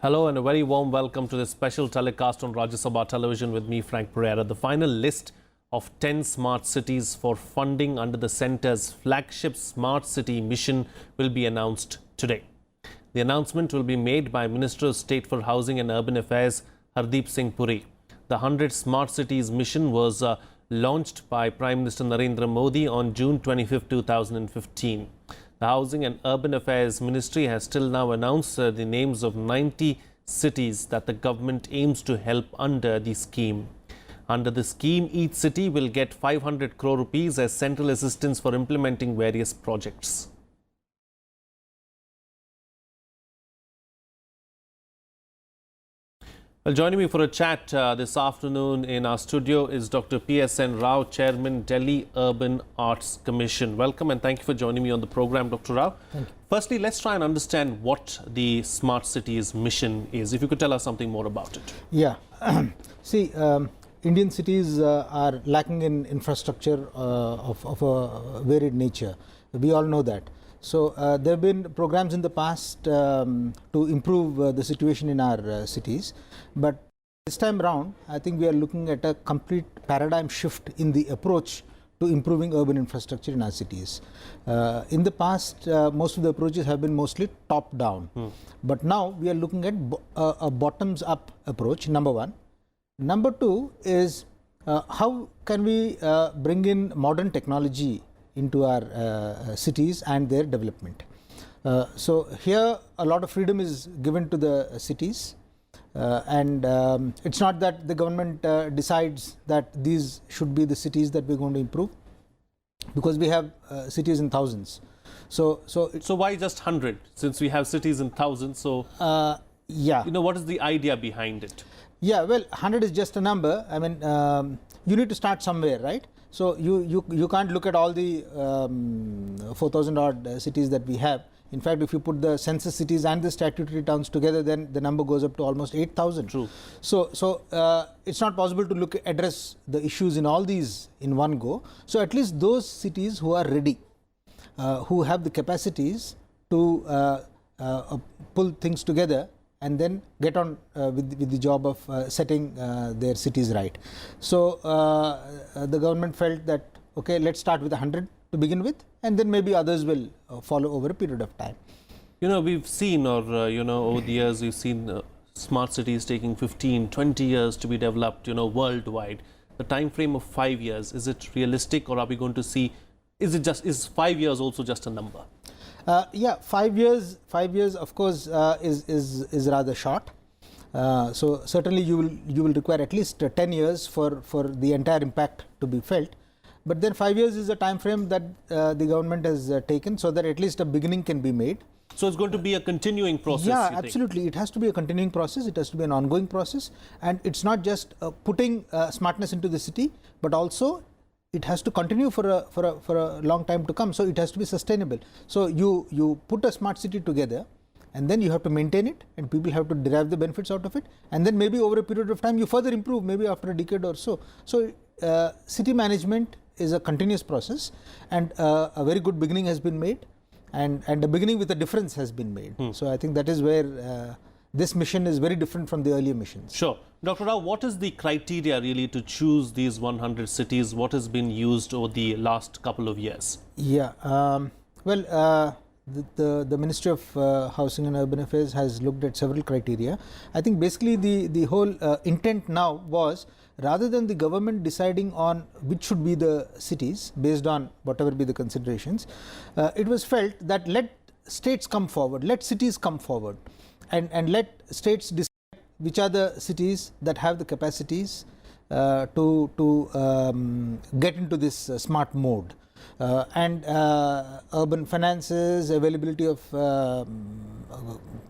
Hello and a very warm welcome to this special telecast on Rajya Sabha television with me, Frank Pereira. The final list of 10 smart cities for funding under the centre's flagship smart city mission will be announced today. The announcement will be made by Minister of State for Housing and Urban Affairs, Hardeep Singh Puri. The 100 Smart Cities mission was launched by Prime Minister Narendra Modi on June 25, 2015. The Housing and Urban Affairs Ministry has till now announced the names of 90 cities that the government aims to help under the scheme. Under the scheme, each city will get 500 crore rupees as central assistance for implementing various projects. Well, joining me for a chat this afternoon in our studio is Dr. P.S.N. Rao, Chairman, Delhi Urban Arts Commission. Welcome and thank you for joining me on the program, Dr. Rao. Thank you. Firstly, let's try and understand what the Smart Cities mission is. If you could tell us something more about it. Yeah. See, Indian cities are lacking in infrastructure of a varied nature. We all know that. So, there have been programs in the past to improve the situation in our cities. But this time around, I think we are looking at a complete paradigm shift in the approach to improving urban infrastructure in our cities. In the past, most of the approaches have been mostly top-down. But now we are looking at a bottoms-up approach, number one. Number two is how can we bring in modern technology into our cities and their development. So here a lot of freedom is given to the cities and it's not that the government decides that these should be the cities that we're going to improve, because we have cities in thousands. So why just 100 since we have cities in thousands? So yeah, you know, what is the idea behind it? Yeah, well, 100 is just a number. I mean, you need to start somewhere, right? So you can't look at all the 4,000 odd cities that we have. In fact, if you put the census cities and the statutory towns together, then the number goes up to almost 8,000. True. So it's not possible to address the issues in all these in one go. So at least those cities who are ready, who have the capacities to pull things together and then get on with the job of setting their cities right. So the government felt that, okay, let's start with 100 to begin with, and then maybe others will follow over a period of time. You know, we've seen, or you know, over the years, we've seen smart cities taking 15, 20 years to be developed, you know, worldwide. The time frame of 5 years, is it realistic, or are we going to see, is 5 years also just a number? Yeah, 5 years, of course, is rather short. So certainly you will require at least 10 years for the entire impact to be felt. But then 5 years is a time frame that the government has taken, so that at least a beginning can be made. So it's going to be a continuing process. Yeah, absolutely. It has to be a continuing process. It has to be an ongoing process, and it's not just putting smartness into the city, but also it has to continue for a long time to come. So it has to be sustainable. So you put a smart city together, and then you have to maintain it, and people have to derive the benefits out of it, and then maybe over a period of time you further improve, maybe after a decade or so. So city management is a continuous process, and a very good beginning has been made, and a beginning with a difference has been made. So I think that is where this mission is very different from the earlier missions. Sure. Dr. Rao, what is the criteria really to choose these 100 cities? What has been used over the last couple of years? Yeah, well, the Ministry of Housing and Urban Affairs has looked at several criteria. I think basically the whole intent now was, rather than the government deciding on which should be the cities based on whatever be the considerations, it was felt that let states come forward, let cities come forward, and let states decide which are the cities that have the capacities to get into this smart mode. And urban finances, availability of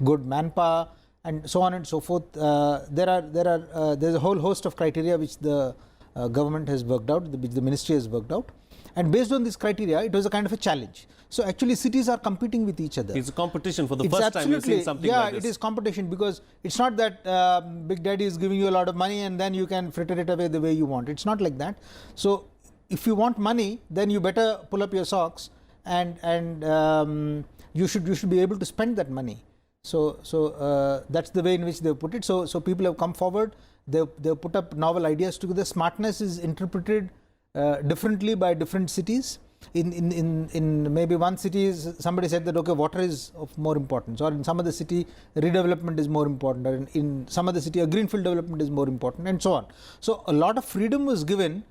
good manpower, and so on and so forth. There's a whole host of criteria which the government has worked out, which the ministry has worked out, and based on this criteria, it was a kind of a challenge. So actually, cities are competing with each other. It's a competition for the first time we've seen something like this. Yeah, it is competition, because it's not that Big Daddy is giving you a lot of money and then you can fritter it away the way you want. It's not like that. So if you want money, then you better pull up your socks and you should be able to spend that money. So that's the way in which they put it. So people have come forward. They've put up novel ideas together. Smartness is interpreted differently by different cities. In maybe one city, somebody said that okay, water is of more importance, or in some other city, redevelopment is more important, or in some other city, a greenfield development is more important, and so on. So a lot of freedom was given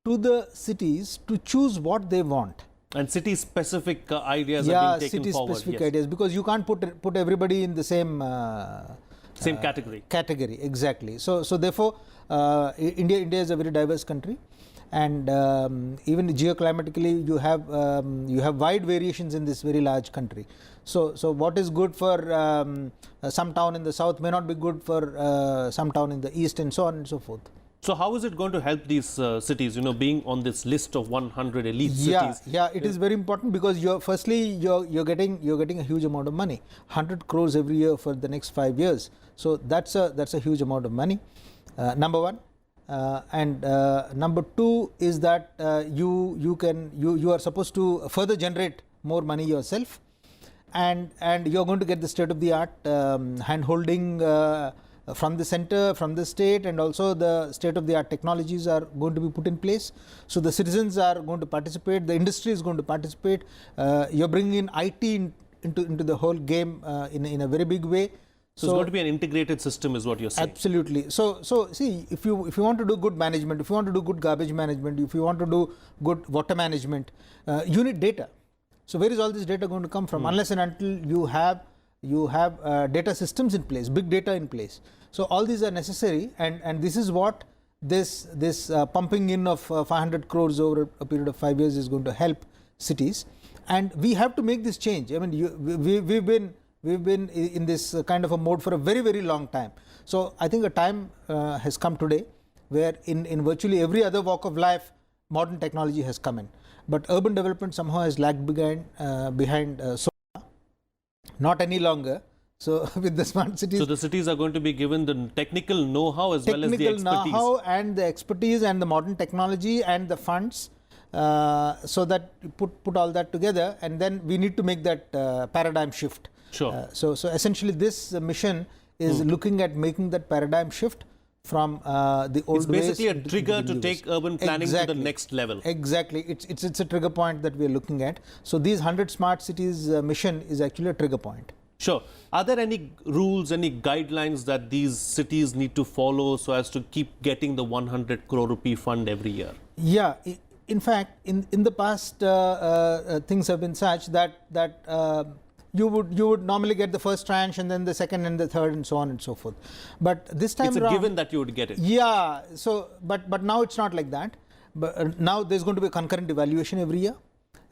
to the cities to choose what they want. And city-specific ideas are being taken forward. City-specific ideas, because you can't put everybody in the same category. Category, exactly. So therefore, India is a very diverse country, and even geoclimatically, you have wide variations in this very large country. So what is good for some town in the south may not be good for some town in the east, and so on and so forth. So how is it going to help these cities, being on this list of 100 elite cities? Yeah, it is very important, because you're getting a huge amount of money, 100 crores every year for the next 5 years. So that's a huge amount of money. Number one, and number two is that you are supposed to further generate more money yourself, and you're going to get the state of the art hand holding from the center, from the state, and also the state-of-the-art technologies are going to be put in place. So the citizens are going to participate, the industry is going to participate. You're bringing in IT into the whole game in a very big way. So it's going to be an integrated system, is what you're saying. Absolutely. So see, if you want to do good management, if you want to do good garbage management, if you want to do good water management, you need data. So where is all this data going to come from? Unless and until you have data systems in place, big data in place. So all these are necessary, and this is what this pumping in of 500 crores over a period of 5 years is going to help cities. And we have to make this change. I mean, we've been in this kind of a mode for a very, very long time. So I think a time has come today where in virtually every other walk of life, modern technology has come in. But urban development somehow has lagged behind so far. Not any longer. So with the smart cities, so the cities are going to be given the technical know-how as well as the expertise. Technical know-how and the expertise and the modern technology and the funds, so that you put all that together, and then we need to make that paradigm shift. Sure. So essentially, this mission is looking at making that paradigm shift from the old ways. It's basically a trigger to take urban planning to the next level. Exactly. It's a trigger point that we are looking at. So these 100 smart cities mission is actually a trigger point. Sure. Are there any rules, any guidelines that these cities need to follow so as to keep getting the 100 crore rupee fund every year? Yeah. In fact, in the past, things have been such that you would normally get the first tranche, and then the second and the third, and so on and so forth. But this time it's around, a given that you would get it. Yeah. So, but now it's not like that. But now there's going to be a concurrent evaluation every year,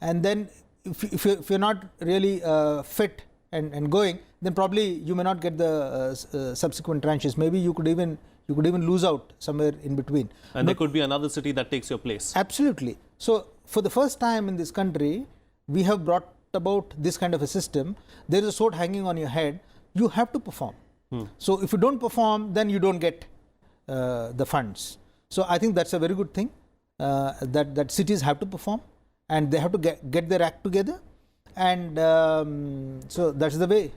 and then if you're not really fit and going, then probably you may not get the subsequent tranches. Maybe you could even lose out somewhere in between. And there could be another city that takes your place. Absolutely. So for the first time in this country, we have brought about this kind of a system. There is a sword hanging on your head. You have to perform. So if you don't perform, then you don't get the funds. So I think that's a very good thing, that cities have to perform, and they have to get their act together. And so that's the way.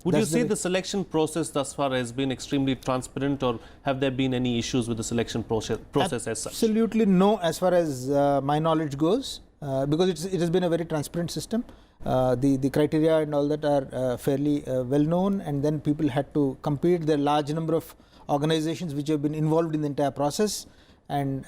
Would you say the selection process thus far has been extremely transparent, or have there been any issues with the selection process as such? Absolutely no, as far as my knowledge goes, because it has been a very transparent system. The criteria and all that are fairly well known, and then people had to compete. There are a large number of organizations which have been involved in the entire process, and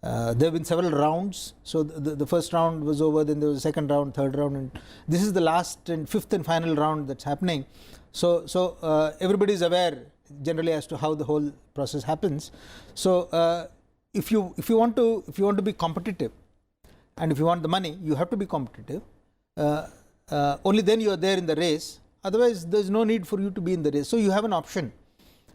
there have been several rounds. So the first round was over, then there was a second round, third round, and this is the last and fifth and final round that's happening. So everybody is aware generally as to how the whole process happens. So if you want to be competitive, and if you want the money, you have to be competitive. Only then you are there in the race. Otherwise, there is no need for you to be in the race. So you have an option.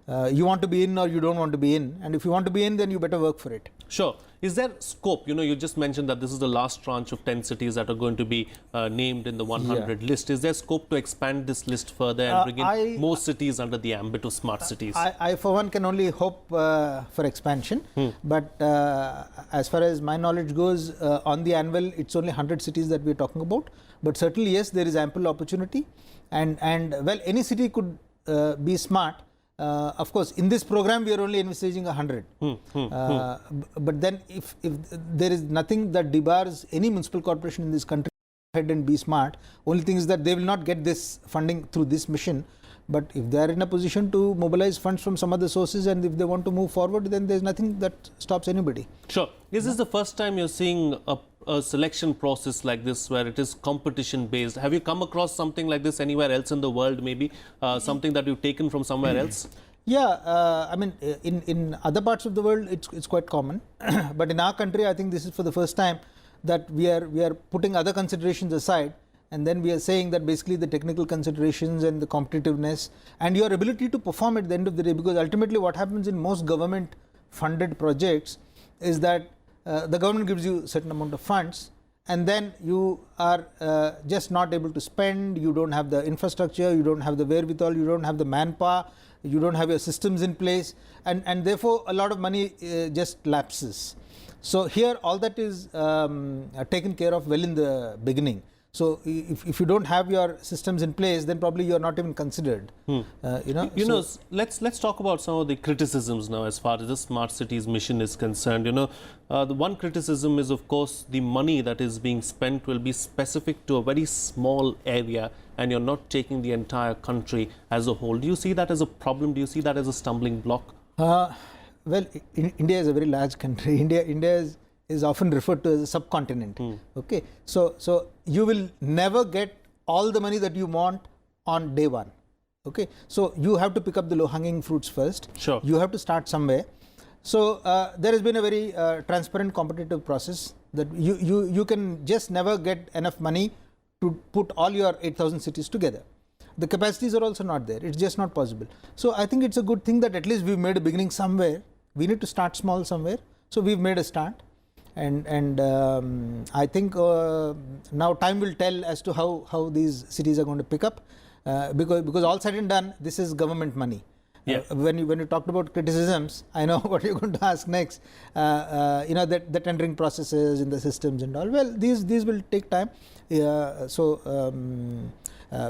You want to be in or you don't want to be in. And if you want to be in, then you better work for it. Sure. Is there scope? You just mentioned that this is the last tranche of 10 cities that are going to be named in the 100 list. Is there scope to expand this list further and bring in more cities under the ambit of smart cities? I for one, can only hope for expansion. But as far as my knowledge goes, on the anvil, it's only 100 cities that we're talking about. But certainly, yes, there is ample opportunity. and well, any city could be smart. Of course, in this program we are only envisaging 100. But then if there is nothing that debars any municipal corporation in this country ahead and be smart, only thing is that they will not get this funding through this mission. But if they are in a position to mobilize funds from some other sources, and if they want to move forward, then there is nothing that stops anybody. Sure. Is this the first time you're seeing a selection process like this, where it is competition based? Have you come across something like this anywhere else in the world, maybe something that you've taken from somewhere else? Yeah, I mean, in other parts of the world, it's quite common. But in our country, I think this is for the first time that we are putting other considerations aside, and then we are saying that basically the technical considerations and the competitiveness and your ability to perform at the end of the day, because ultimately what happens in most government funded projects is that the government gives you a certain amount of funds, and then you are just not able to spend. You don't have the infrastructure, you don't have the wherewithal, you don't have the manpower, you don't have your systems in place, and therefore a lot of money just lapses. So here all that is taken care of well in the beginning. So if you don't have your systems in place, then probably you are not even considered. Let's talk about some of the criticisms now as far as the smart cities mission is concerned. The one criticism is, of course, the money that is being spent will be specific to a very small area, and you're not taking the entire country as a whole. Do you see that as a problem? Do you see that as a stumbling block? Well, India is a very large country. India is often referred to as a subcontinent. Okay, so you will never get all the money that you want on day one. Okay, so you have to pick up the low-hanging fruits first. Sure. You have to start somewhere. So there has been a very transparent, competitive process that you can just never get enough money to put all your 8,000 cities together. The capacities are also not there. It's just not possible. So I think it's a good thing that at least we've made a beginning somewhere. We need to start small somewhere. So we've made a start. And I think now time will tell as to how these cities are going to pick up, because all said and done, this is government money. Yeah. When you talked about criticisms, I know what you're going to ask next. That the tendering processes in the systems and all. Well, these will take time.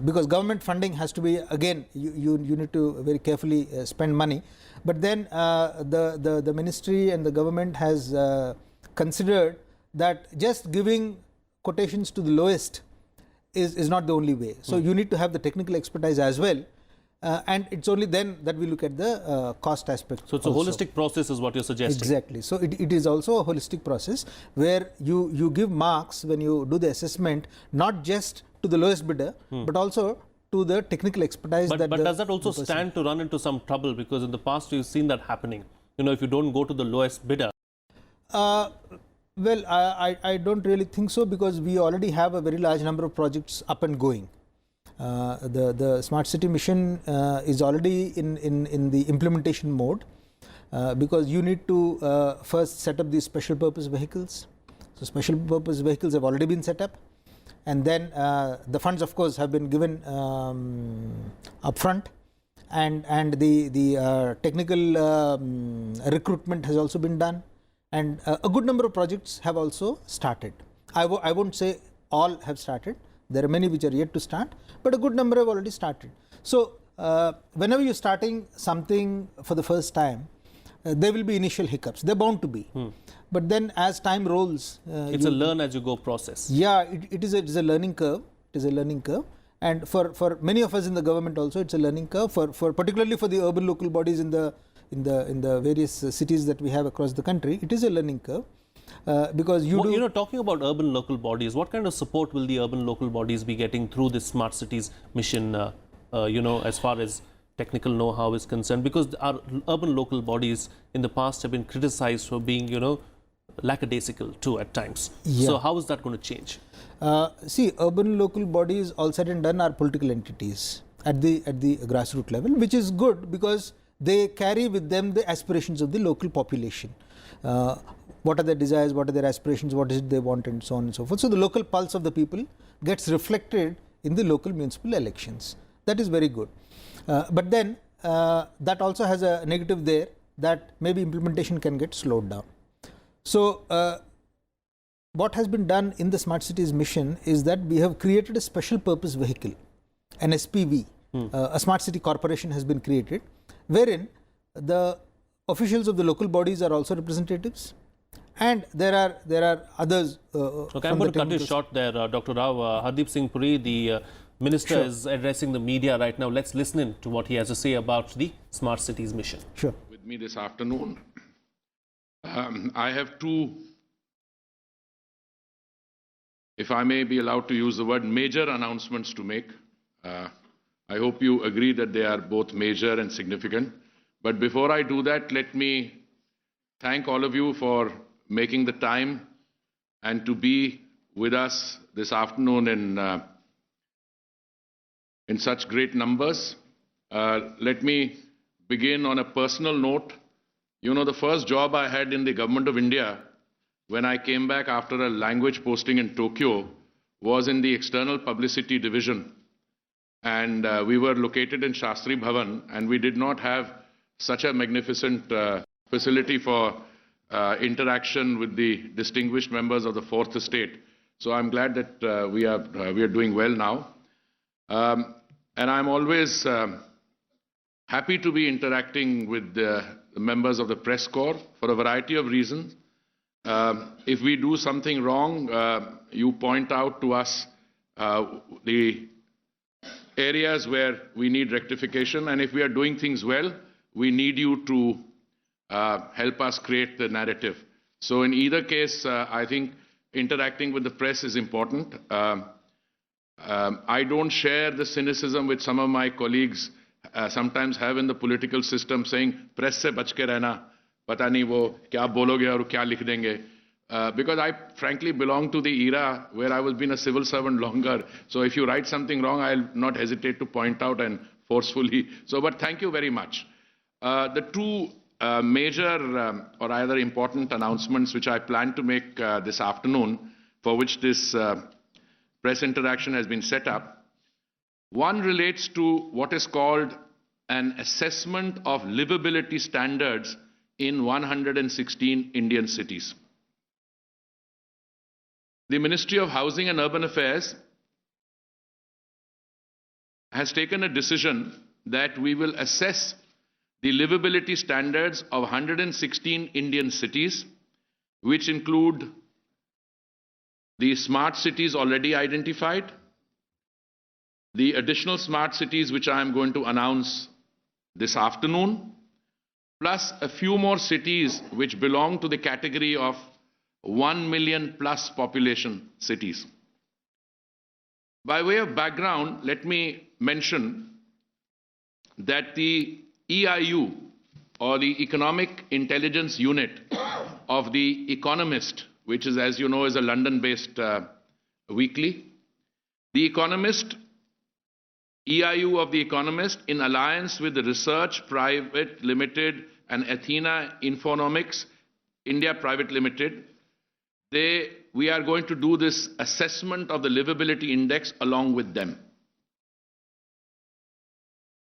Because government funding has to be, again, you need to very carefully spend money. But then the ministry and the government has considered that just giving quotations to the lowest is not the only way. So you need to have the technical expertise as well, and it's only then that we look at the cost aspect. So it's also a holistic process is what you're suggesting. Exactly. So it is also a holistic process where you give marks when you do the assessment, not just to the lowest bidder, but also to the technical expertise. But does that also stand to run into some trouble? Because in the past we've seen that happening. If you don't go to the lowest bidder. Well, I don't really think so, because we already have a very large number of projects up and going. The Smart City Mission is already in the implementation mode, because you need to first set up these special purpose vehicles. So special purpose vehicles have already been set up, and then the funds, of course, have been given upfront, and the technical recruitment has also been done. And a good number of projects have also started. I won't say all have started. There are many which are yet to start, but a good number have already started. So whenever you're starting something for the first time, there will be initial hiccups. They're bound to be. But then as time rolls, it's a learn as you go process. Yeah, it is a learning curve. It is a learning curve. And for many of us in the government also, it's a learning curve. For particularly for the urban local bodies in the various cities that we have across the country, it is a learning curve, because talking about urban local bodies, what kind of support will the urban local bodies be getting through this Smart Cities mission, as far as technical know-how is concerned? Because our urban local bodies in the past have been criticized for being, lackadaisical too at times. Yeah. So how is that going to change? See, urban local bodies, all said and done, are political entities at the grassroots level, which is good because they carry with them the aspirations of the local population. What are their desires, what are their aspirations, what is it they want, and so on and so forth. So the local pulse of the people gets reflected in the local municipal elections. That is very good. But then that also has a negative there, that maybe implementation can get slowed down. So what has been done in the Smart Cities mission is that we have created a special purpose vehicle an SPV, a smart city corporation has been created, wherein the officials of the local bodies are also representatives, and there are others. Okay, I'm going to cut you short there, Dr. Rao. Hardeep Singh Puri, the minister, is addressing the media right now. Let's listen in to what he has to say about the Smart Cities mission. Sure. With me this afternoon, I have two, if I may be allowed to use the word, major announcements to make. I hope you agree that they are both major and significant. But before I do that, let me thank all of you for making the time and to be with us this afternoon in such great numbers. Let me begin on a personal note. You know, the first job I had in the government of India when I came back after a language posting in Tokyo was in the external publicity division. And we were located in Shastri Bhavan, and we did not have such a magnificent facility for interaction with the distinguished members of the Fourth Estate. So I'm glad that we are doing well now. And I'm always happy to be interacting with the members of the press corps for a variety of reasons. If we do something wrong, you point out to us the areas where we need rectification, and if we are doing things well, we need you to help us create the narrative. So in either case, I think interacting with the press is important. I don't share the cynicism which some of my colleagues sometimes have in the political system, saying, press se bach ke rehna, pata nahi wo kya bologe aur kya likh denge. Because I frankly belong to the era where I was being a civil servant longer. So if you write something wrong, I'll not hesitate to point out and forcefully. So, but thank you very much. The two major or either important announcements which I plan to make this afternoon, for which this press interaction has been set up. One relates to what is called an assessment of livability standards in 116 Indian cities. The Ministry of Housing and Urban Affairs has taken a decision that we will assess the livability standards of 116 Indian cities, which include the smart cities already identified, the additional smart cities which I am going to announce this afternoon, plus a few more cities which belong to the category of 1 million plus population cities. By way of background, let me mention that the EIU, or the Economic Intelligence Unit of The Economist, which is, as you know, is a London-based weekly, The Economist, EIU of The Economist, in alliance with the Research Private Limited and Athena Infonomics India Private Limited, we are going to do this assessment of the livability index along with them.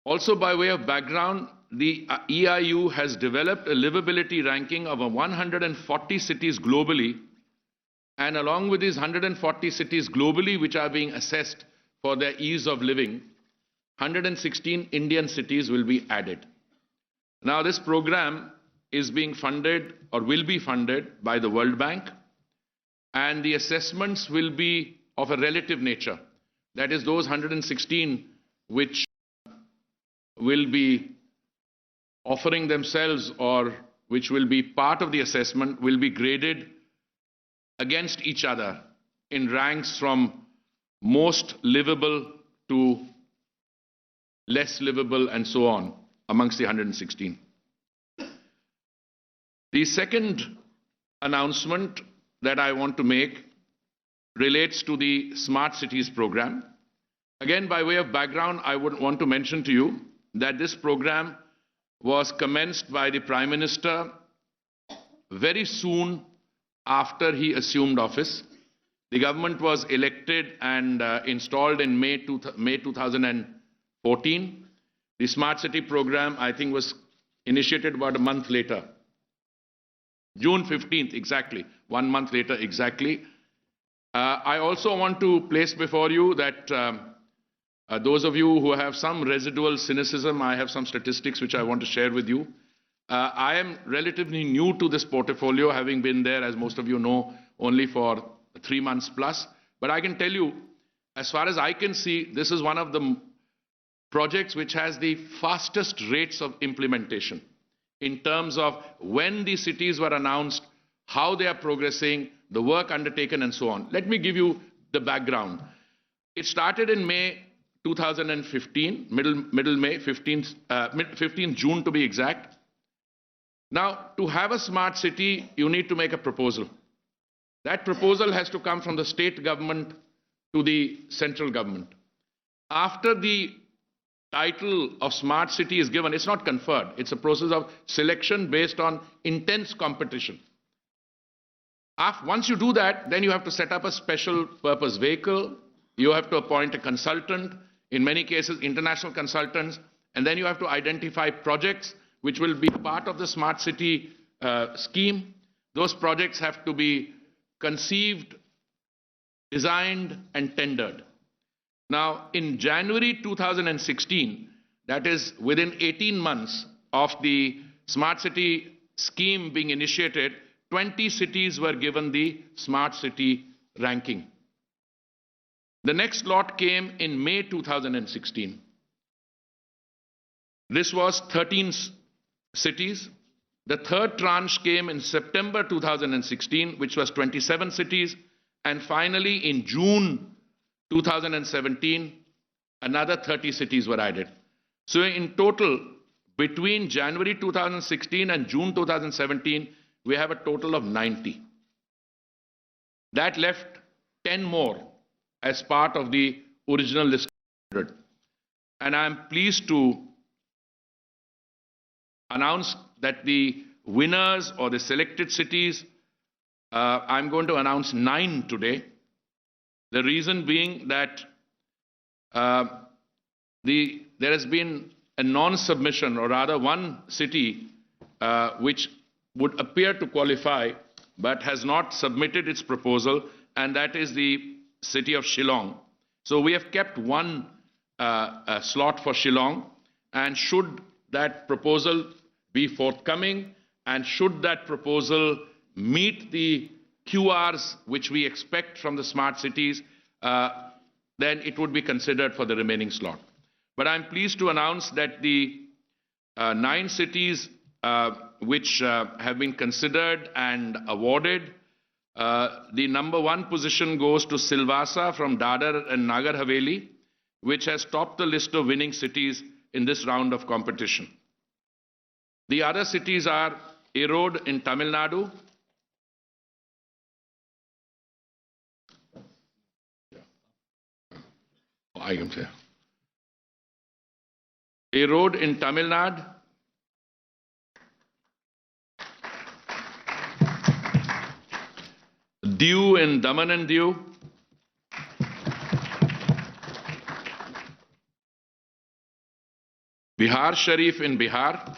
Also, by way of background, the EIU has developed a livability ranking of 140 cities globally, and along with these 140 cities globally which are being assessed for their ease of living, 116 Indian cities will be added. Now, this program is being funded or will be funded by the World Bank, and the assessments will be of a relative nature. That is, those 116 which will be offering themselves or which will be part of the assessment will be graded against each other in ranks from most livable to less livable and so on amongst the 116. The second announcement that I want to make relates to the Smart Cities program. Again, by way of background, I would want to mention to you that this program was commenced by the Prime Minister very soon after he assumed office. The government was elected and installed in May 2014. The Smart City program, I think, was initiated about a month later. June 15th, exactly. 1 month later, exactly. I also want to place before you that Those of you who have some residual cynicism, I have some statistics which I want to share with you. I am relatively new to this portfolio, having been there, as most of you know, only for 3 months plus. But I can tell you, as far as I can see, this is one of the projects which has the fastest rates of implementation in terms of when the cities were announced, how they are progressing, the work undertaken, and so on. Let me give you the background. It started in May 2015, middle May, 15th June to be exact. Now, to have a smart city, you need to make a proposal. That proposal has to come from the state government to the central government. After the title of smart city is given, it's not conferred. It's a process of selection based on intense competition. Once you do that, then you have to set up a special purpose vehicle. You have to appoint a consultant, in many cases international consultants, and then you have to identify projects which will be part of the smart city scheme. Those projects have to be conceived, designed, and tendered. Now, in January 2016, that is within 18 months of the smart city scheme being initiated, 20 cities were given the smart city ranking. The next lot came in May 2016. This was 13 cities. The third tranche came in September 2016, which was 27 cities. And finally, in June 2017, another 30 cities were added. So in total, between January 2016 and June 2017, we have a total of 90. That left 10 more as part of the original list of 100. And I'm pleased to announce that the winners or the selected cities, I'm going to announce 9 today. The reason being that there has been a non-submission, or rather one city which would appear to qualify but has not submitted its proposal, and that is the city of Shillong. So we have kept one slot for Shillong, and should that proposal be forthcoming, and should that proposal meet the QRs which we expect from the smart cities, then it would be considered for the remaining slot. But I'm pleased to announce that the 9 cities which have been considered and awarded, the number 1 position goes to Silvassa from Dadar and Nagar Haveli, which has topped the list of winning cities in this round of competition. The other cities are Erode in Tamil Nadu, I can say Erode in Tamil Nadu, Diu in Daman and Diu, Bihar Sharif in Bihar,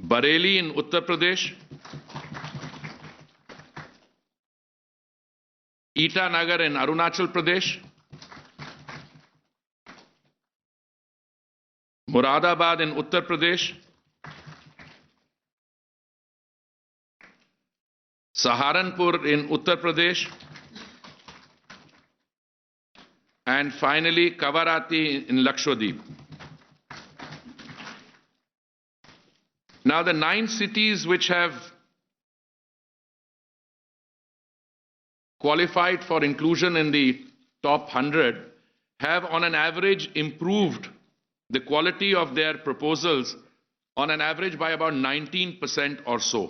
Bareilly in Uttar Pradesh, Itanagar in Arunachal Pradesh, Muradabad in Uttar Pradesh, Saharanpur in Uttar Pradesh, and finally Kavarati in Lakshadweep. Now, the 9 cities which have qualified for inclusion in the top 100 have on an average improved the quality of their proposals on an average by about 19% or so.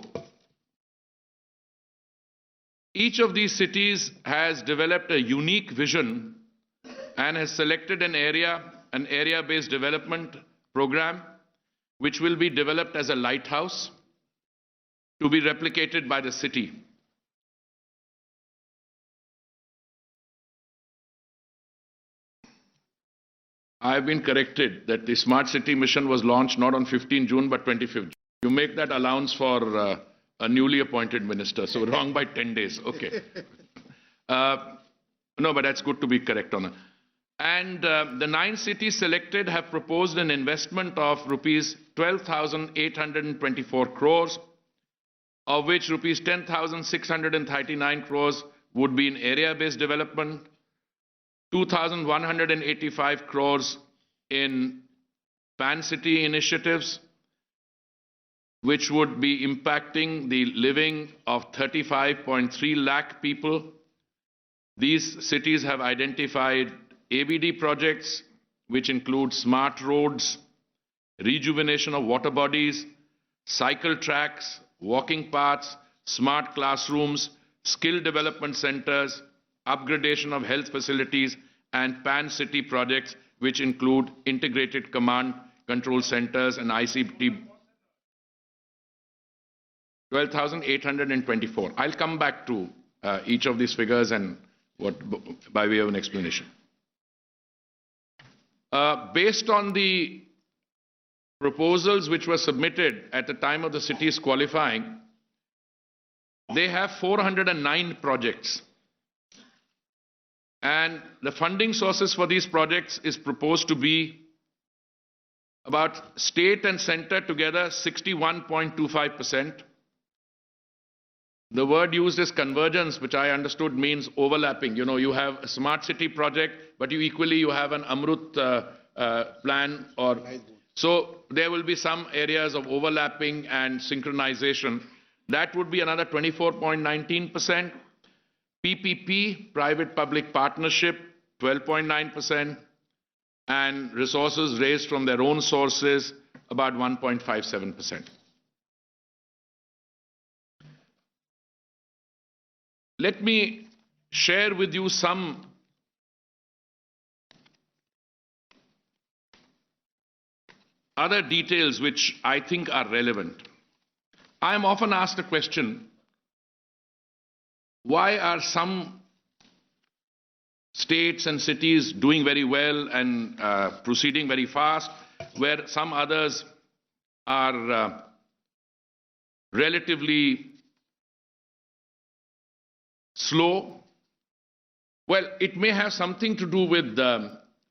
Each of these cities has developed a unique vision and has selected an area-based development program which will be developed as a lighthouse to be replicated by the city. I have been corrected that the Smart City Mission was launched not on 15 June but 25th June. You make that allowance for a newly appointed minister, so wrong by 10 days. Okay. No, but that's good to be correct on that. And the 9 cities selected have proposed an investment of rupees 12,824 crores, of which rupees 10,639 crores would be in area-based development, 2,185 crores in pan-city initiatives, which would be impacting the living of 35.3 lakh people. These cities have identified ABD projects, which include smart roads, rejuvenation of water bodies, cycle tracks, walking paths, smart classrooms, skill development centers, upgradation of health facilities, and pan-city projects, which include integrated command control centers and ICT. 12,824. I'll come back to each of these figures and what by way of an explanation. Based on the proposals which were submitted at the time of the cities qualifying, they have 409 projects. And the funding sources for these projects is proposed to be about state and center together 61.25%. The word used is convergence, which I understood means overlapping. You know, you have a smart city project, but you have an Amrut plan. So there will be some areas of overlapping and synchronization. That would be another 24.19%. PPP, private-public partnership, 12.9%. And resources raised from their own sources, about 1.57%. Let me share with you some other details which I think are relevant. I am often asked a question, why are some states and cities doing very well and proceeding very fast, where some others are relatively slow? Well, it may have something to do with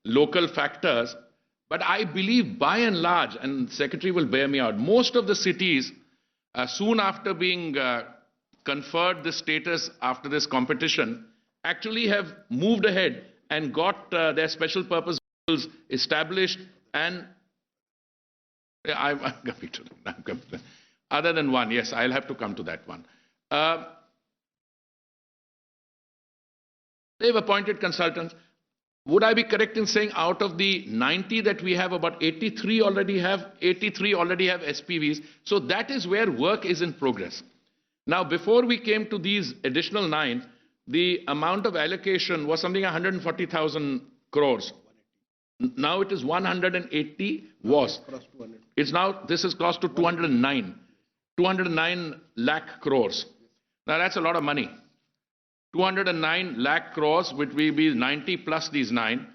local factors, but I believe by and large, and the Secretary will bear me out, most of the cities, soon after being conferred this status after this competition, actually have moved ahead and got their special purpose vehicles established, and I'm coming to that. Other than one, yes, I'll have to come to that one. They've appointed consultants. Would I be correct in saying out of the 90 that we have, about 83 already have SPVs? So that is where work is in progress. Now, before we came to these additional 9, the amount of allocation was something 140,000 crores. Now it is 180 was. It's now, this is close to 209 lakh crores. Now that's a lot of money. 209 lakh crores, which will be 90 plus these 9.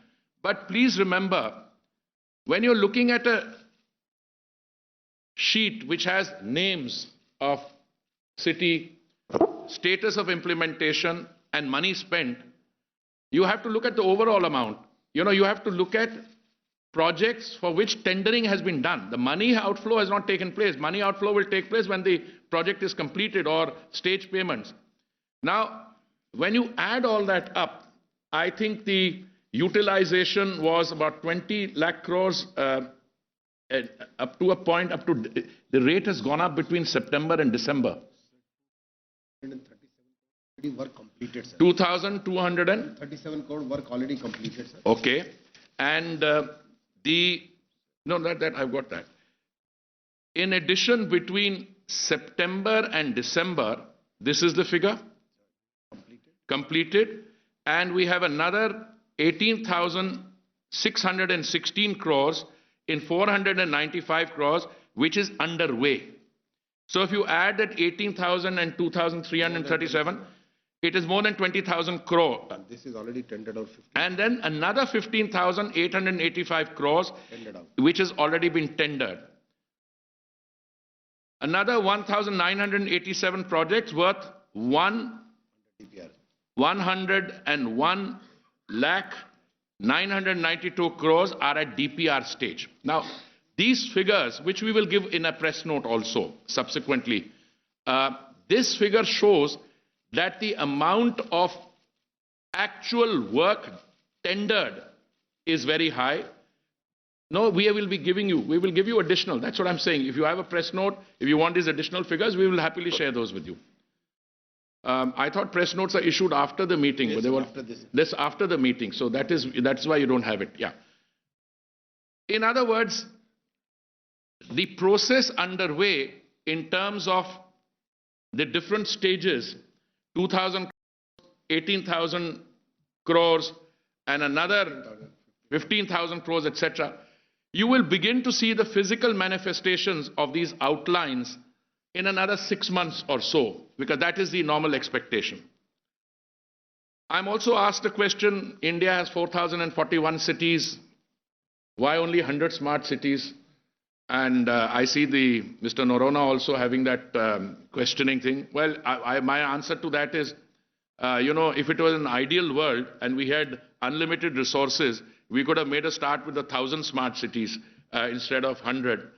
But please remember, when you're looking at a sheet which has names of city, status of implementation, and money spent, you have to look at the overall amount. You know, you have to look at projects for which tendering has been done. The money outflow has not taken place. Money outflow will take place when the project is completed or stage payments. Now, when you add all that up, I think the utilization was about 20 lakh crores up to a point, the rate has gone up between September and December. 237 work completed, sir. 2,237 crore work already completed, sir. Okay. And I've got that. In addition, between September and December, this is the figure. Completed. And we have another 18,616 crores in 495 crores, which is underway. So if you add that 18,000 and 2,337, it is more than 20,000 crore. And this is already tendered out. And then another 15,885 crores, which has already been tendered. Another 1,987 projects worth 1 101 lakh 992 crores are at DPR stage. Now, these figures, which we will give in a press note also subsequently, this figure shows that the amount of actual work tendered is very high. No, we will give you additional. That's what I'm saying. If you have a press note, if you want these additional figures, we will happily share those with you. I thought press notes are issued after the meeting, but they were after the meeting. So that's why you don't have it. Yeah. In other words, the process underway in terms of the different stages, 2,000, 18,000 crores, and another 15,000 crores, etc. You will begin to see the physical manifestations of these outlines in another 6 months or so, because that is the normal expectation. I'm also asked a question, India has 4,041 cities. Why only 100 smart cities? And I see Mr. Norona also having that questioning thing. Well, my answer to that is, if it was an ideal world and we had unlimited resources, we could have made a start with 1,000 smart cities instead of 100.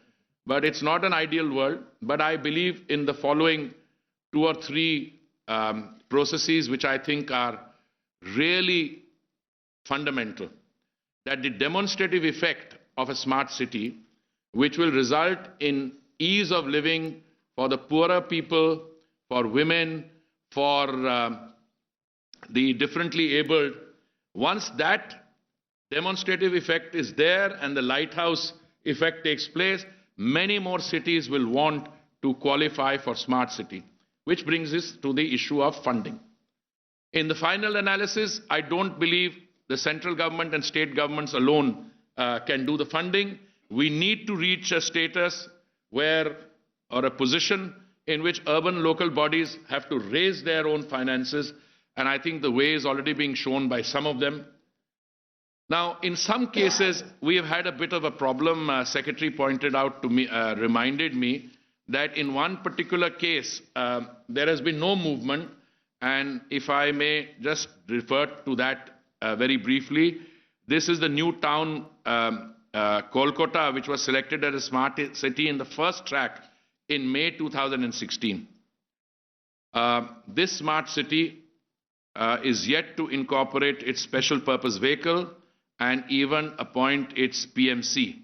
But it's not an ideal world. But I believe in the following 2 or 3 processes which I think are really fundamental. That the demonstrative effect of a smart city, which will result in ease of living for the poorer people, for women, for the differently abled, once that demonstrative effect is there and the lighthouse effect takes place, many more cities will want to qualify for smart city, which brings us to the issue of funding. In the final analysis, I don't believe the central government and state governments alone can do the funding. We need to reach a status or a position in which urban local bodies have to raise their own finances, and I think the way is already being shown by some of them. Now, in some cases, we have had a bit of a problem. Secretary pointed out to me, reminded me that in one particular case, there has been no movement, and if I may just refer to that very briefly, this is the new town Kolkata, which was selected as a smart city in the first track in May 2016. This smart city is yet to incorporate its special purpose vehicle and even appoint its PMC.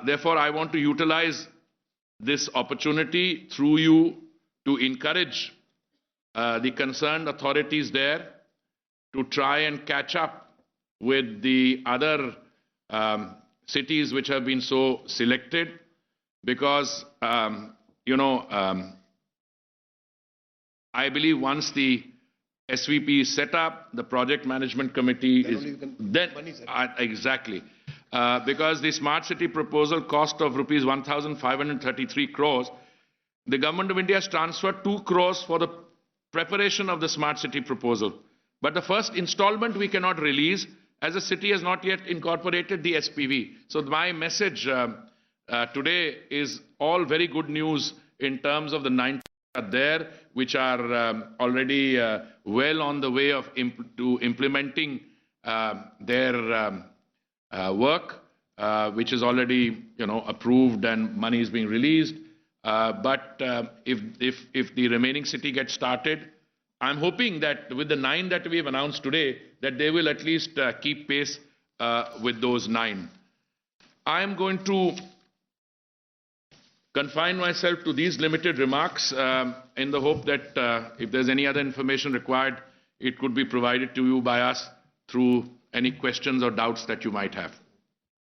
Therefore, I want to utilize this opportunity through you to encourage the concerned authorities there to try and catch up with the other cities which have been so selected, because, I believe once the SVP is set up, the project management committee exactly. Because the smart city proposal cost of rupees 1,533 crores, the government of India has transferred 2 crores for the preparation of the smart city proposal. But the first installment we cannot release, as the city has not yet incorporated the SPV. So my message today is all very good news in terms of the 9 there, which are already well on the way of implementing their work, which is already approved and money is being released. But if the remaining city gets started, I'm hoping that with the 9 that we have announced today, that they will at least keep pace with those 9. I am going to confine myself to these limited remarks in the hope that if there's any other information required, it could be provided to you by us through any questions or doubts that you might have.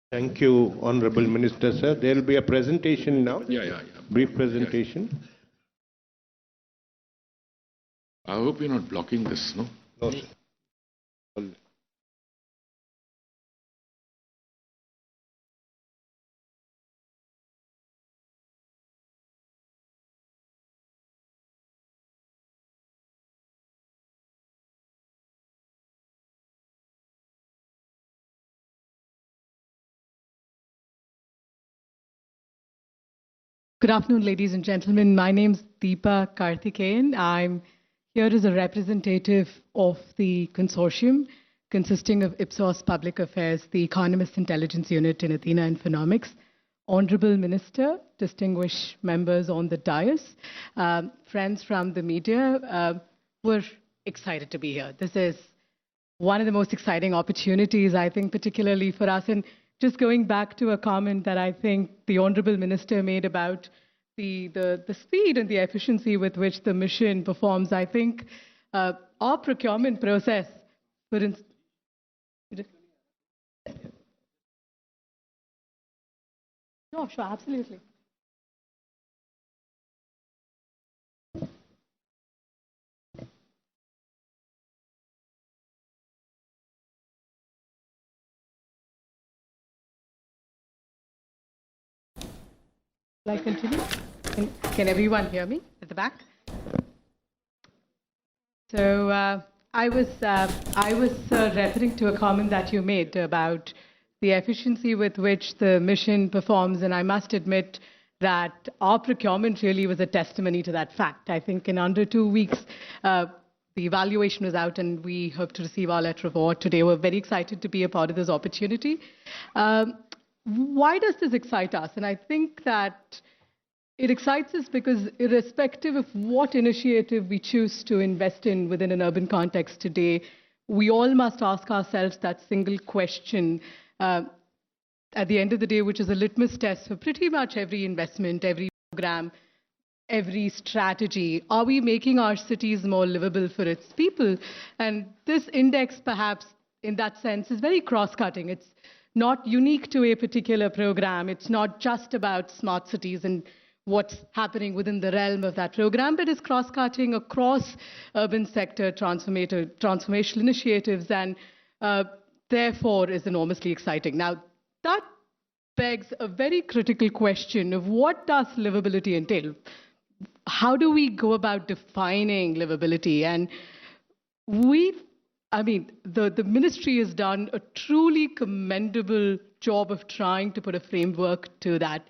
Thank you, Honorable Minister, sir. There will be a presentation now. Yeah. Brief presentation. Yes. I hope you're not blocking this, no? No, sir. Good afternoon, ladies and gentlemen. My name is Deepa Karthikeyan. I'm Here is a representative of the consortium consisting of Ipsos Public Affairs, the Economist Intelligence Unit in Athena Infonomics, Honorable Minister, distinguished members on the dais, friends from the media, we're excited to be here. This is one of the most exciting opportunities, I think, particularly for us. And just going back to a comment that I think the Honorable Minister made about the speed and the efficiency with which the mission performs, I think our procurement process, for instance, sure, absolutely. Shall I continue? Can everyone hear me at the back? So I was referring to a comment that you made about the efficiency with which the mission performs, and I must admit that our procurement really was a testimony to that fact. I think in under 2 weeks, the evaluation was out, and we hope to receive our letter of award today. We're very excited to be a part of this opportunity. Why does this excite us? And I think that it excites us because irrespective of what initiative we choose to invest in within an urban context today, we all must ask ourselves that single question at the end of the day, which is a litmus test for pretty much every investment, every program, every strategy. Are we making our cities more livable for its people? And this index, perhaps, in that sense, is very cross-cutting. It's not unique to a particular program. It's not just about smart cities and what's happening within the realm of that program, but is cross-cutting across urban sector transformational initiatives, and therefore is enormously exciting. Now, that begs a very critical question of what does livability entail? How do we go about defining livability? And the ministry has done a truly commendable job of trying to put a framework to that.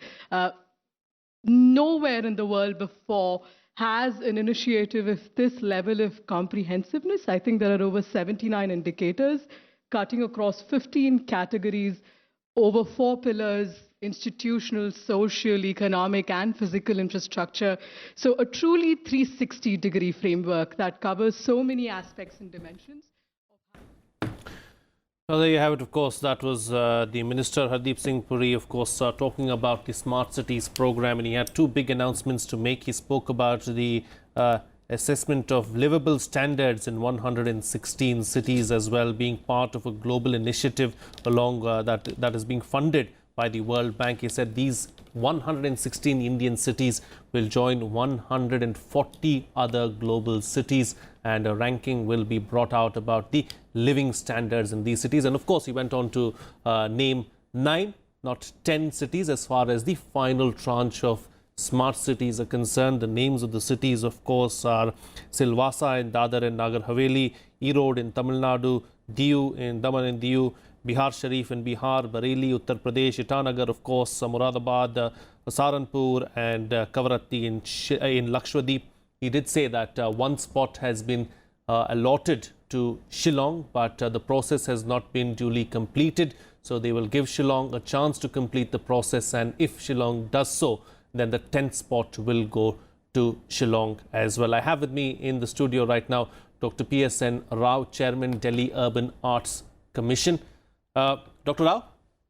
Nowhere in the world before has an initiative of this level of comprehensiveness. I think there are over 79 indicators cutting across 15 categories, over 4 pillars: institutional, social, economic, and physical infrastructure. So a truly 360-degree framework that covers so many aspects and dimensions. Well, there you have it, of course. That was the Minister Hardeep Singh Puri, of course, talking about the Smart Cities program, and he had 2 big announcements to make. He spoke about the assessment of livable standards in 116 cities as well, being part of a global initiative along that is being funded by the World Bank. He said these 116 Indian cities will join 140 other global cities, and a ranking will be brought out about the living standards in these cities. And of course, he went on to name 9, not 10 cities as far as the final tranche of smart cities are concerned. The names of the cities, of course, are Silvassa in Dadar and Nagar Haveli, Erode in Tamil Nadu, Diu in Daman and Diu, Bihar Sharif in Bihar, Bareilly, Uttar Pradesh, Itanagar, of course, Moradabad, Saharanpur, and Kavaratti in Lakshadweep. He did say that one spot has been allotted to Shillong, but the process has not been duly completed. So they will give Shillong a chance to complete the process, and if Shillong does so, then the 10th spot will go to Shillong as well. I have with me in the studio right now Dr. P.S.N. Rao, Chairman, Delhi Urban Arts Commission. Dr. Rao,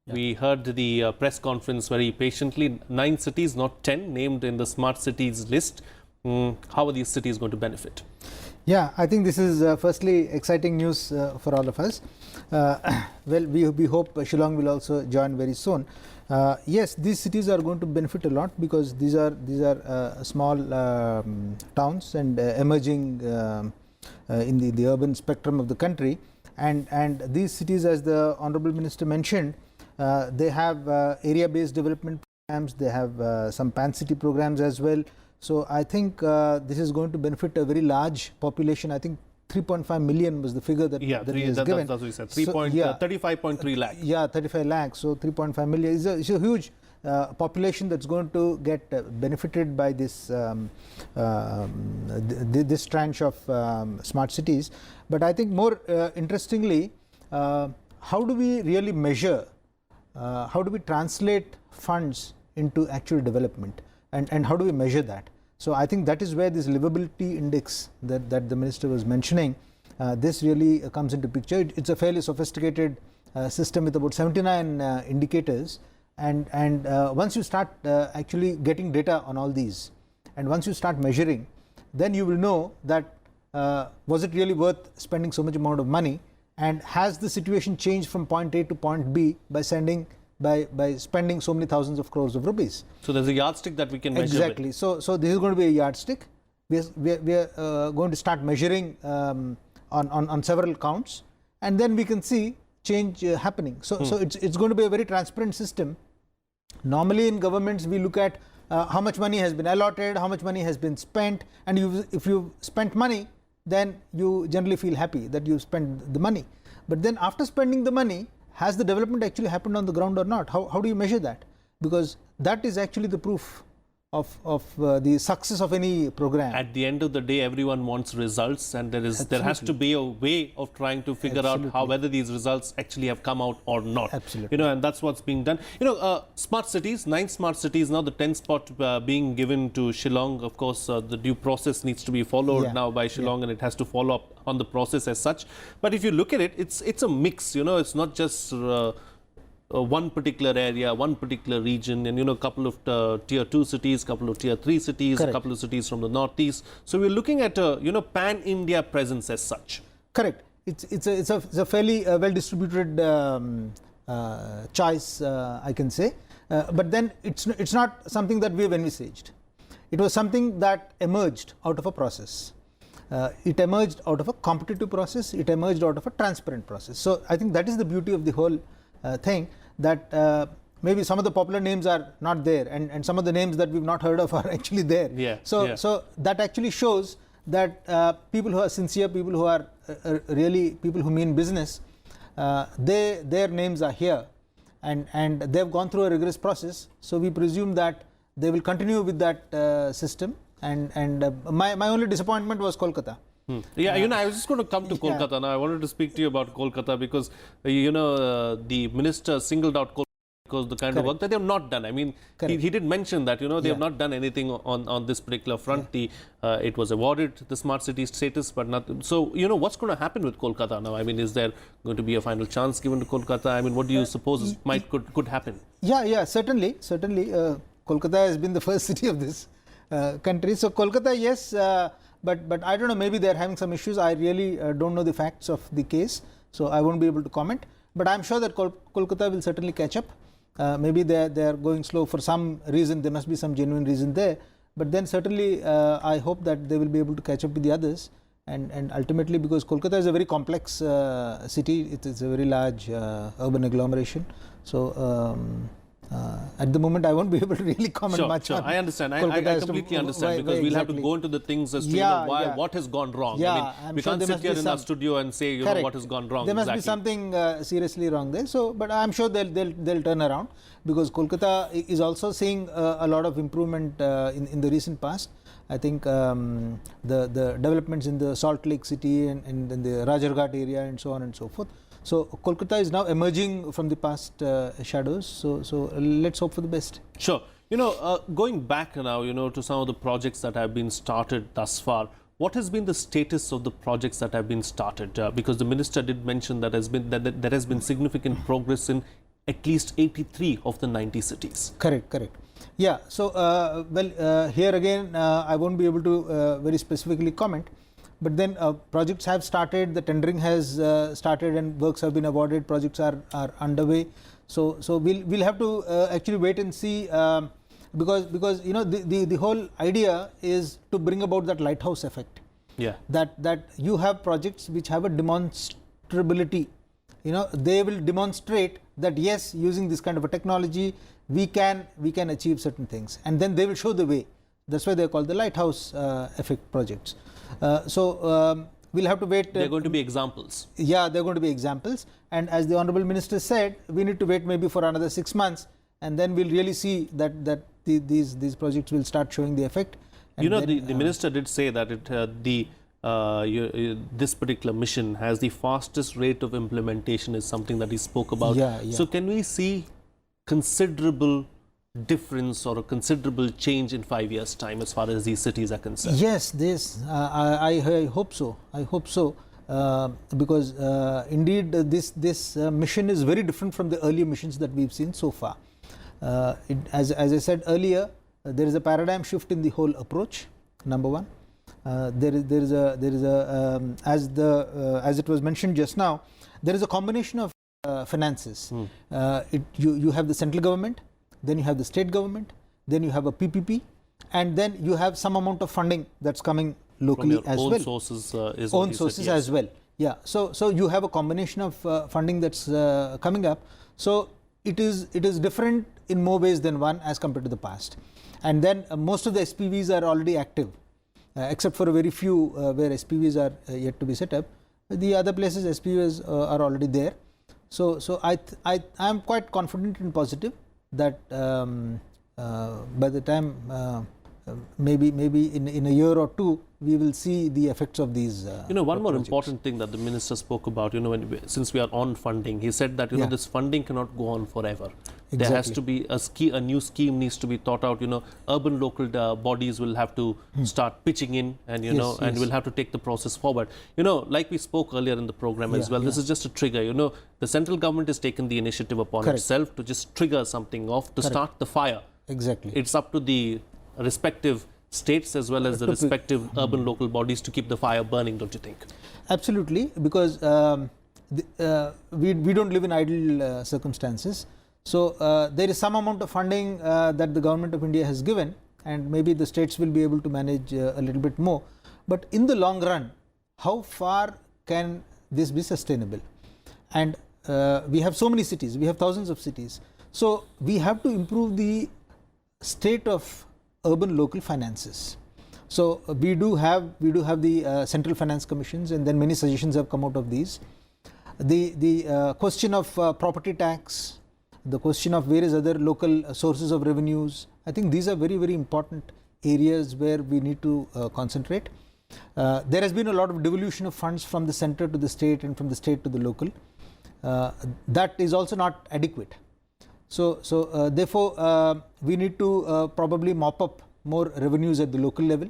we heard the press conference very patiently. 9 cities, not 10, named in the smart cities list. How are these cities going to benefit? Yeah, I think this is firstly exciting news for all of us. Well, we hope Shillong will also join very soon. Yes, these cities are going to benefit a lot because these are small towns and emerging in the urban spectrum of the country. And these cities, as the Honorable Minister mentioned, they have area-based development programs. They have some pan-city programs as well. So I think this is going to benefit a very large population. I think 3.5 million was the figure that, he has given. That's what he said. 35.3 lakhs. Yeah, 35 lakhs. So 3.5 million is a huge population that's going to get benefited by this this tranche of smart cities. But I think more interestingly, how do we really measure, how do we translate funds into actual development, and how do we measure that? So I think that is where this livability index that the minister was mentioning, this really comes into picture. It's a fairly sophisticated system with about 79 indicators, and once you start actually getting data on all these, and once you start measuring, then you will know that was it really worth spending so much amount of money, and has the situation changed from point A to point B by spending so many thousands of crores of rupees. So there's a yardstick that we can measure Exactly. with. So this is going to be a yardstick. We are going to start measuring on several counts, and then we can see change happening. So it's going to be a very transparent system. Normally in governments we look at how much money has been allotted, how much money has been spent, and if you spent money, then you generally feel happy that you spent the money. But then after spending the money, has the development actually happened on the ground or not? How do you measure that? Because that is actually the proof of the success of any program. At the end of the day, everyone wants results, and there has to be a way of trying to figure out how whether these results actually have come out or not. Absolutely. And that's what's being done. Smart cities, 9 smart cities now, the 10th spot being given to Shillong. Of course, the due process needs to be followed now by Shillong, and it has to follow up on the process as such. But if you look at it, it's a mix. It's not just one particular area, one particular region, and a couple of tier 2 cities, couple of tier 3 cities, Correct. a couple of cities from the northeast. So we're looking at a pan-India presence as such. Correct. It's a fairly well distributed choice, I can say. But then it's not something that we have envisaged. It was something that emerged out of a process. It emerged out of a competitive process. It emerged out of a transparent process. So I think that is the beauty of the whole thing, that maybe some of the popular names are not there, and some of the names that we've not heard of are actually there. So that actually shows that people who are sincere, people who are really people who mean business, their names are here, and they've gone through a rigorous process. So we presume that they will continue with that system. And my only disappointment was Kolkata. Yeah, I was just going to come to Kolkata now. I wanted to speak to you about Kolkata because, the minister singled out Kolkata because the kind of work that they have not done. I mean, he did mention that, they have not done anything on this particular front. It was awarded the smart city status, but not. So, what's going to happen with Kolkata now? I mean, is there going to be a final chance given to Kolkata? I mean, what do you suppose could happen? Yeah, certainly. Kolkata has been the first city of this country. So Kolkata, yes, but I don't know, maybe they are having some issues. I really don't know the facts of the case, so I won't be able to comment. But I'm sure that Kolkata will certainly catch up. Maybe they are going slow for some reason. There must be some genuine reason there. But then certainly I hope that they will be able to catch up with the others. And ultimately, because Kolkata is a very complex city, it is a very large urban agglomeration. So at the moment, I won't be able to really comment much. Sure, I understand. I completely understand, because we'll have to go into the things as to what has gone wrong. Yeah, I mean, we can't sit here in our studio and say what has gone wrong. There must be something seriously wrong there. So, but I'm sure they'll turn around, because Kolkata is also seeing a lot of improvement in the recent past. I think the developments in the Salt Lake City and in the Rajarghat area and so on and so forth. So Kolkata is now emerging from the past shadows. So let's hope for the best. Sure. Going back now, to some of the projects that have been started thus far, what has been the status of the projects that have been started? Because the minister did mention that there has been significant progress in at least 83 of the 90 cities. Correct. Yeah. So here again, I won't be able to very specifically comment. But then projects have started, the tendering has started, and works have been awarded, projects are underway. So we'll have to actually wait and see, because the whole idea is to bring about that lighthouse effect. Yeah. That you have projects which have a demonstrability. They will demonstrate that yes, using this kind of a technology, we can achieve certain things, and then they will show the way. That's why they are called the lighthouse effect projects. We'll have to wait. They're going to be examples. Yeah, they're going to be examples. And as the Honorable Minister said, we need to wait maybe for another 6 months and then we'll really see that these projects will start showing the effect. And You know, then, the minister did say that this particular mission has the fastest rate of implementation is something that he spoke about. Yeah, yeah. So can we see considerable difference or a considerable change in 5 years' time as far as these cities are concerned? Yes, I hope so. I hope so, because indeed this mission is very different from the earlier missions that we've seen so far. As I said earlier, there is a paradigm shift in the whole approach. Number one, there is a as it was mentioned just now, there is a combination of finances. You have the central government, then you have the state government, then you have a PPP, and then you have some amount of funding that's coming locally as well. Sources, is Own sources as well. Yeah. So you have a combination of funding that's coming up. So it is different in more ways than one as compared to the past. And then most of the SPVs are already active, except for a very few where SPVs are yet to be set up. The other places SPVs are already there. So I am quite confident and positive that by the time maybe in a year or two we will see the effects of these. One more projects. important thing that the minister spoke about, since we are on funding, he said that this funding cannot go on forever. There has to be a new scheme needs to be thought out. Urban local bodies will have to start pitching in, and and will have to take the process forward. Like we spoke earlier in the program as well. This is just a trigger. The central government has taken the initiative upon itself to just trigger something off to start the fire. Exactly. It's up to the respective states as well as the respective urban local bodies to keep the fire burning, don't you think? Absolutely, because we don't live in idle circumstances. So there is some amount of funding that the government of India has given, and maybe the states will be able to manage a little bit more. But in the long run, how far can this be sustainable? And we have so many cities, we have thousands of cities. So we have to improve the state of urban local finances. So we do have the central finance commissions, and then many suggestions have come out of these. The question of property tax, the question of various other local sources of revenues, I think these are very, very important areas where we need to concentrate. There has been a lot of devolution of funds from the center to the state and from the state to the local. That is also not adequate. So therefore, we need to probably mop up more revenues at the local level.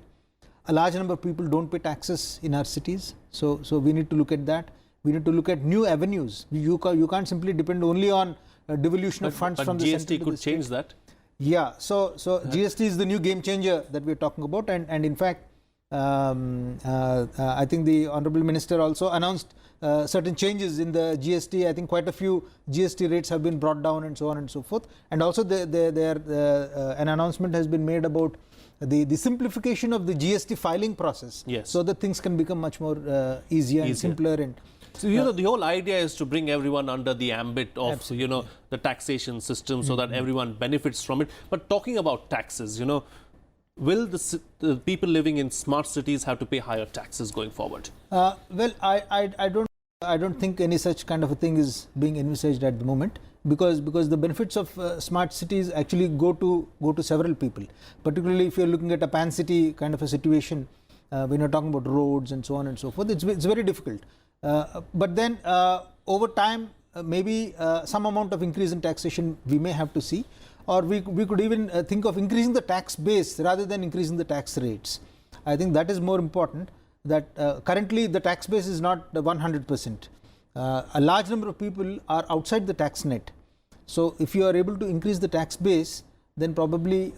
A large number of people don't pay taxes in our cities, so we need to look at that. We need to look at new avenues. You can't simply depend only on devolution of funds from the center to the state. GST could change that. Yeah, so GST is the new game changer that we're talking about, and in fact, I think the Honorable Minister also announced certain changes in the GST. I think quite a few GST rates have been brought down and so on and so forth. And also an announcement has been made about the simplification of the GST filing process. Yes. So that things can become much more easier and simpler. And so the whole idea is to bring everyone under the ambit of the taxation system so that everyone benefits from it. But talking about taxes, will the people living in smart cities have to pay higher taxes going forward? Well, I don't think any such kind of a thing is being envisaged at the moment, because the benefits of smart cities actually go to several people. Particularly if you're looking at a pan city kind of a situation, when you're talking about roads and so on and so forth, it's very difficult. But then over time, maybe some amount of increase in taxation we may have to see, or we could even think of increasing the tax base rather than increasing the tax rates. I think that is more important. That currently the tax base is not 100%. A large number of people are outside the tax net. So if you are able to increase the tax base, then probably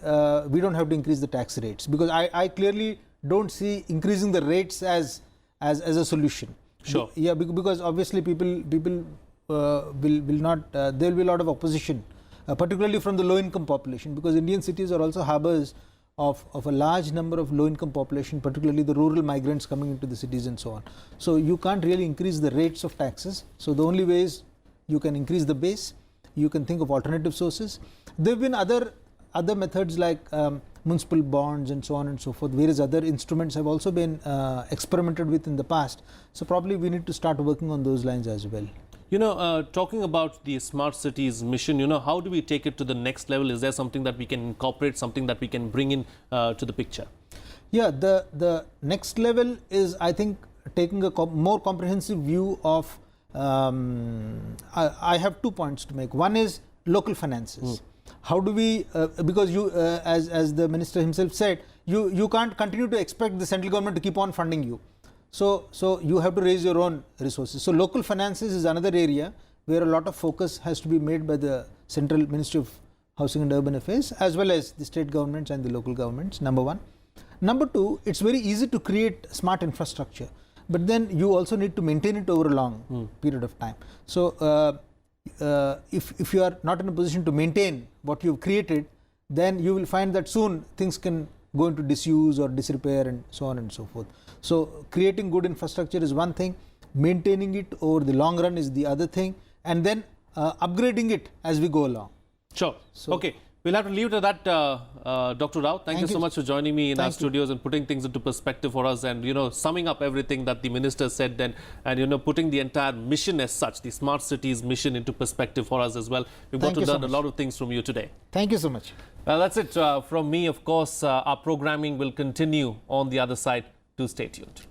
we don't have to increase the tax rates, because I clearly don't see increasing the rates as a solution. Sure. Yeah, because obviously people will not. There will be a lot of opposition, particularly from the low-income population, because Indian cities are also harbors of a large number of low-income population, particularly the rural migrants coming into the cities and so on. So you can't really increase the rates of taxes. So the only way is you can increase the base. You can think of alternative sources. There have been other methods like municipal bonds and so on and so forth. Various other instruments have also been experimented with in the past. So probably we need to start working on those lines as well. Talking about the smart cities mission, how do we take it to the next level? Is there something that we can incorporate, something that we can bring in to the picture? Yeah, the next level is, I think, taking a more comprehensive view of, I have 2 points to make. One is local finances. How do we, because you, as the minister himself said, you can't continue to expect the central government to keep on funding you. So you have to raise your own resources. So local finances is another area where a lot of focus has to be made by the Central Ministry of Housing and Urban Affairs, as well as the state governments and the local governments, number one. Number two, it's very easy to create smart infrastructure, but then you also need to maintain it over a long period of time. So if you are not in a position to maintain what you've created, then you will find that soon things can go into disuse or disrepair and so on and so forth. So creating good infrastructure is one thing, maintaining it over the long run is the other thing, and then upgrading it as we go along. Sure. So, okay. We'll have to leave it at that, Dr. Rao. Thank you so much for joining me in our studios and putting things into perspective for us, and summing up everything that the minister said then, and putting the entire mission as such, the smart cities mission, into perspective for us as well. We've got to learn a lot of things from you today. Thank you so much. Well, that's it from me. Of course, our programming will continue on the other side. Do stay tuned.